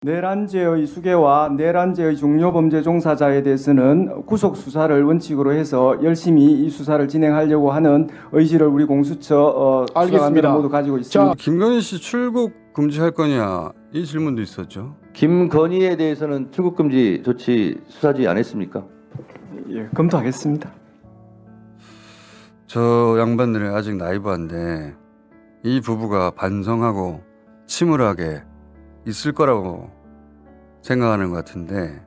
내란죄의 수괴와 내란죄의 중요범죄 종사자에 대해서는 구속 수사를 원칙으로 해서 열심히 이 수사를 진행하려고 하는 의지를 우리 공수처 수사관들은 모두 가지고 있습니다. 김건희 씨 출국 금지할 거냐 이 질문도 있었죠. 김건희에 대해서는 출국금지 조치 수사지 안 했습니까? 예, 검토하겠습니다. 저 양반들은 아직 나이브한데 이 부부가 반성하고 침울하게 있을 거라고 생각하는 것 같은데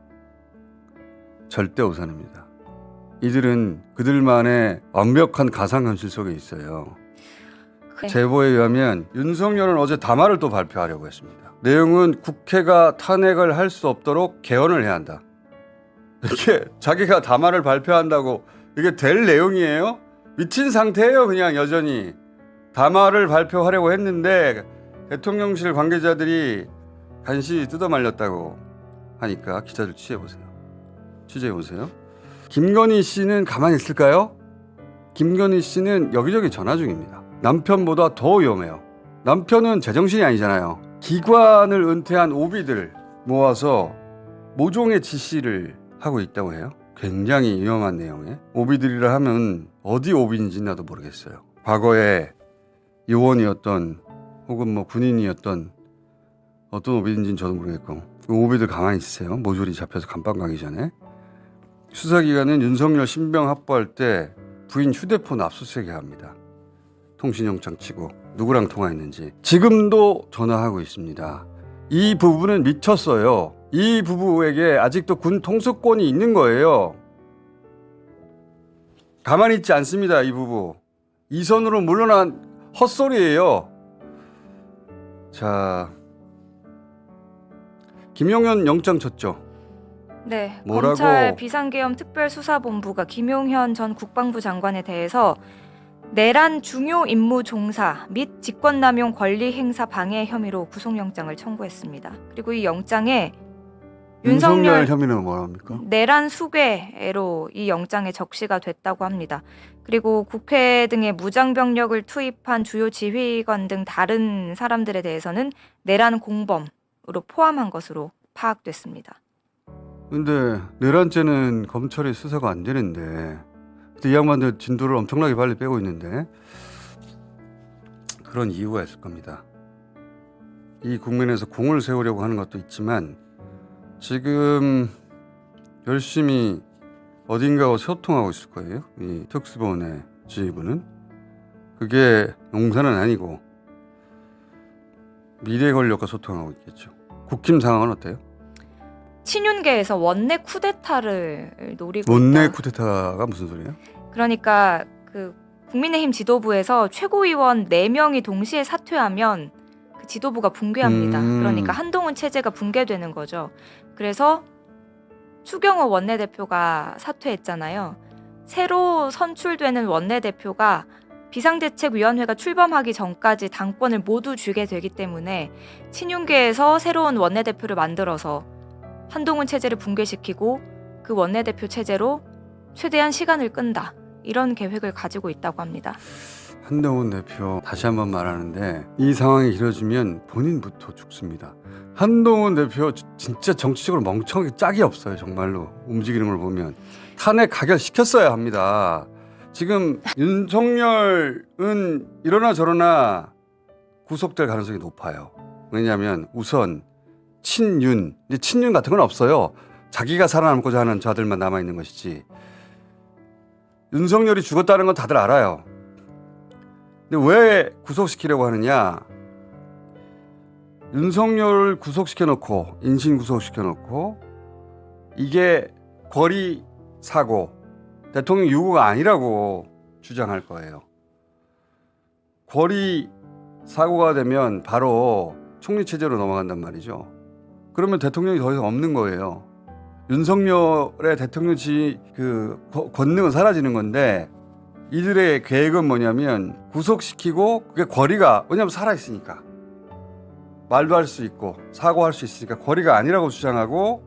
절대 오산입니다. 이들은 그들만의 완벽한 가상현실 속에 있어요. 제보에 의하면 윤석열은 어제 담화를 또 발표하려고 했습니다. 내용은 국회가 탄핵을 할 수 없도록 개헌을 해야 한다. 이게 자기가 담화를 발표한다고 이게 될 내용이에요? 미친 상태예요. 그냥 여전히 담화를 발표하려고 했는데 대통령실 관계자들이 간신히 뜯어말렸다고 하니까 기자들 취재해보세요. 김건희 씨는 가만히 있을까요? 김건희 씨는 여기저기 전화 중입니다. 남편보다 더 위험해요. 남편은 제정신이 아니잖아요. 기관을 은퇴한 오비들 모아서 모종의 지시를 하고 있다고 해요. 굉장히 위험한 내용에 오비들이라 하면 어디 오비인지 나도 모르겠어요. 과거에 요원이었던 혹은 뭐 군인이었던 어떤 오비인지는 저도 모르겠고 오비들 가만히 있으세요. 모조리 잡혀서 감방 가기 전에. 수사기관은 윤석열 신병 확보할 때 부인 휴대폰 압수수색해야 합니다. 통신영장 치고 누구랑 통화했는지 지금도 전화하고 있습니다. 이 부부는 미쳤어요. 이 부부에게 아직도 군 통수권이 있는 거예요. 가만히 있지 않습니다. 이 부부. 이선으로 물러난 헛소리예요. 자, 김용현 영장 쳤죠. 네, 뭐라고? 검찰 비상계엄 특별수사본부가 김용현 전 국방부 장관에 대해서 내란 중요 임무 종사 및 직권남용 권리행사 방해 혐의로 구속영장을 청구했습니다. 그리고 이 영장에 윤석열 혐의는 뭐랍니까? 내란 수괴로 이 영장에 적시가 됐다고 합니다. 그리고 국회 등의 무장병력을 투입한 주요 지휘관 등 다른 사람들에 대해서는 내란 공범으로 포함한 것으로 파악됐습니다. 근데 내란죄는 검찰이 수사가 안 되는데 이 양반들 진도를 엄청나게 빨리 빼고 있는데 그런 이유가 있을 겁니다. 이 국면에서 공을 세우려고 하는 것도 있지만 지금 열심히 어딘가와 소통하고 있을 거예요. 이 특수본의 지휘부는. 그게 용산은 아니고 미래 권력과 소통하고 있겠죠. 국힘 상황은 어때요? 친윤계에서 원내 쿠데타를 노리고 원내 있다. 쿠데타가 무슨 소리예요? 그러니까 그 국민의힘 지도부에서 최고위원 4명이 동시에 사퇴하면 그 지도부가 붕괴합니다. 그러니까 한동훈 체제가 붕괴되는 거죠. 그래서 추경호 원내대표가 사퇴했잖아요. 새로 선출되는 원내대표가 비상대책위원회가 출범하기 전까지 당권을 모두 쥐게 되기 때문에 친윤계에서 새로운 원내대표를 만들어서 한동훈 체제를 붕괴시키고 그 원내대표 체제로 최대한 시간을 끈다. 이런 계획을 가지고 있다고 합니다. 한동훈 대표 다시 한번 말하는데 이 상황이 길어지면 본인부터 죽습니다. 한동훈 대표 진짜 정치적으로 멍청하게 짝이 없어요. 정말로 움직이는 걸 보면 탄핵 가결시켰어야 합니다. 지금 윤석열은 이러나 저러나 구속될 가능성이 높아요. 왜냐하면 우선 친윤 같은 건 없어요. 자기가 살아남고자 하는 자들만 남아있는 것이지. 윤석열이 죽었다는 건 다들 알아요. 근데 왜 구속시키려고 하느냐. 윤석열을 구속시켜놓고 인신 구속시켜놓고 이게 거리 사고 대통령 유고가 아니라고 주장할 거예요. 거리 사고가 되면 바로 총리체제로 넘어간단 말이죠. 그러면 대통령이 더 이상 없는 거예요. 윤석열의 대통령지 권능은 사라지는 건데 이들의 계획은 뭐냐면 구속시키고 그게 거리가 왜냐하면 살아있으니까 말도 할 수 있고 사고할 수 있으니까 거리가 아니라고 주장하고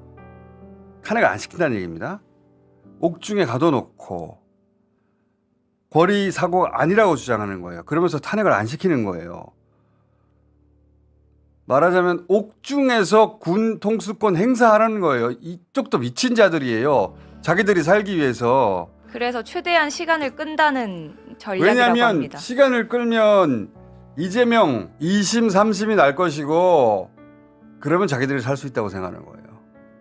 탄핵을 안 시킨다는 얘기입니다. 옥중에 가둬놓고 거리 사고가 아니라고 주장하는 거예요. 그러면서 탄핵을 안 시키는 거예요. 말하자면 옥중에서 군 통수권 행사하라는 거예요. 이쪽도 미친 자들이에요. 자기들이 살기 위해서. 그래서 최대한 시간을 끈다는 전략이라고 왜냐하면 합니다. 시간을 끌면 이재명 2심 3심이 날 것이고 그러면 자기들이 살 수 있다고 생각하는 거예요.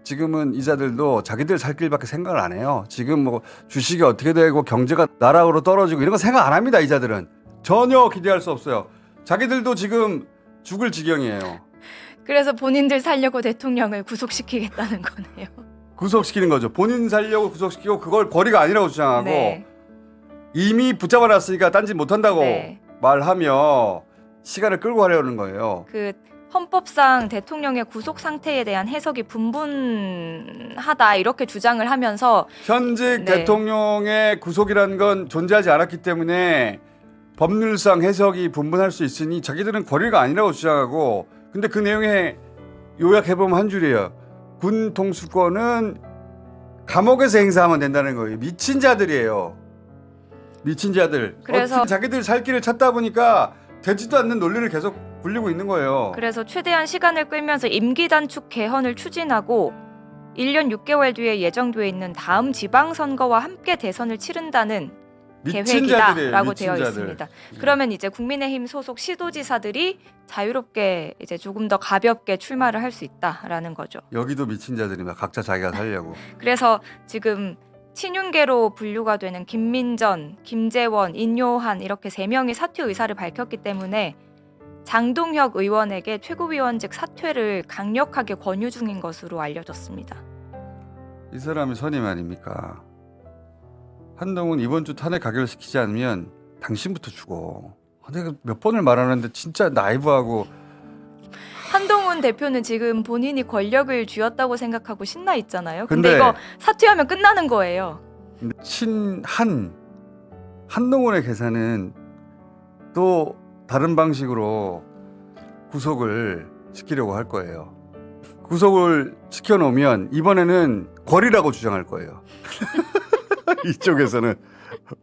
지금은 이자들도 자기들 살 길밖에 생각을 안 해요. 지금 뭐 주식이 어떻게 되고 경제가 나락으로 떨어지고 이런 거 생각 안 합니다. 이자들은 전혀 기대할 수 없어요. 자기들도 지금 죽을 지경이에요. 그래서 본인들 살려고 대통령을 구속시키겠다는 거네요. 구속시키는 거죠. 본인 살려고 구속시키고 그걸 거리가 아니라고 주장하고 네. 이미 붙잡아놨으니까 딴짓 못한다고 네. 말하며 시간을 끌고 가려는 거예요. 그 헌법상 대통령의 구속 상태에 대한 해석이 분분하다 이렇게 주장을 하면서 현직 네. 대통령의 구속이라는 건 존재하지 않았기 때문에 법률상 해석이 분분할 수 있으니 자기들은 거리가 아니라고 주장하고 근데 그 내용에 요약해보면 한 줄이에요. 군 통수권은 감옥에서 행사하면 된다는 거예요. 미친 자들이에요. 미친 자들. 그래서 자기들 살 길을 찾다 보니까 되지도 않는 논리를 계속 굴리고 있는 거예요. 그래서 최대한 시간을 끌면서 임기 단축 개헌을 추진하고 1년 6개월 뒤에 예정돼 있는 다음 지방선거와 함께 대선을 치른다는 미친 계획이다라고 자들이에요. 되어 있습니다. 그러면 이제 국민의힘 소속 시도지사들이 자유롭게 이제 조금 더 가볍게 출마를 할 수 있다라는 거죠. 여기도 미친 자들이면 각자 자기가 살려고. 그래서 지금 친윤계로 분류가 되는 김민전, 김재원, 인요한 이렇게 3명이 사퇴 의사를 밝혔기 때문에 장동혁 의원에게 최고위원직 사퇴를 강력하게 권유 중인 것으로 알려졌습니다. 이 사람이 선임 아닙니까? 한동훈 이번 주 탄핵 가결시키지 않으면 당신부터 죽어. 내가 몇 번을 말하는데 진짜 나이브하고. 한동훈 대표는 지금 본인이 권력을 쥐었다고 생각하고 신나 있잖아요. 근데 근데 이거 사퇴하면 끝나는 거예요. 한동훈의 계산은 또 다른 방식으로 구속을 시키려고 할 거예요. 구속을 시켜놓으면 이번에는 거리라고 주장할 거예요. 이쪽에서는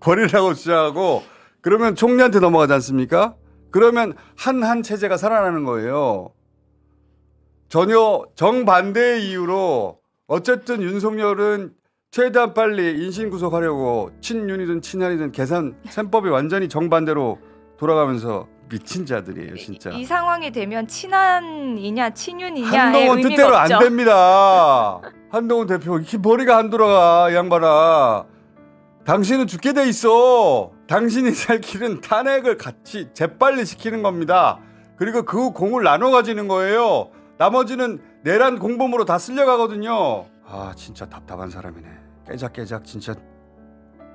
거리라고 주장하고 그러면 총리한테 넘어가지 않습니까? 그러면 한 체제가 살아나는 거예요. 전혀 정반대의 이유로 어쨌든 윤석열은 최대한 빨리 인신 구속하려고 친윤이든 친한이든 계산 셈법이 완전히 정반대로 돌아가면서 미친 자들이에요, 진짜. 이 상황이 되면 친한이냐 친윤이냐의 한동훈 의미가 뜻대로 없죠. 안 됩니다. 한동훈 대표 이렇게 머리가 안 돌아가, 이 양반아. 당신은 죽게 돼 있어. 당신이 살 길은 탄핵을 같이 재빨리 시키는 겁니다. 그리고 그 공을 나눠 가지는 거예요. 나머지는 내란 공범으로 다 쓸려가거든요. 아 진짜 답답한 사람이네. 깨작깨작 진짜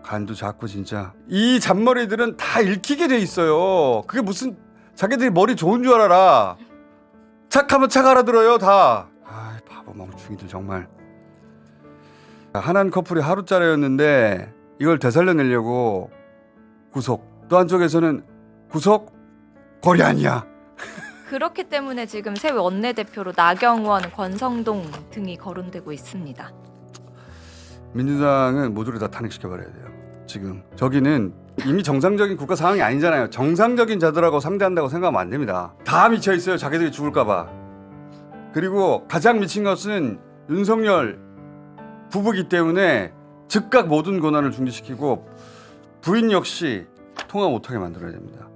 간도 작고 진짜. 이 잔머리들은 다 읽히게 돼 있어요. 그게 무슨 자기들이 머리 좋은 줄 알아라. 착하면 착 알아들어요 다. 아 바보 멍충이들 정말. 하나는 커플이 하루짜리였는데 이걸 되살려내려고 구속. 또 한쪽에서는 구속 거리 아니야. 그렇기 때문에 지금 새 원내대표로 나경원, 권성동 등이 거론되고 있습니다. 민주당은 모두를 다 탄핵시켜버려야 돼요. 지금 저기는 이미 정상적인 국가 상황이 아니잖아요. 정상적인 자들하고 상대한다고 생각하면 안 됩니다. 다 미쳐있어요. 자기들이 죽을까 봐. 그리고 가장 미친 것은 윤석열 부부기 때문에 즉각 모든 권한을 중지시키고 부인 역시 통화 못하게 만들어야 됩니다.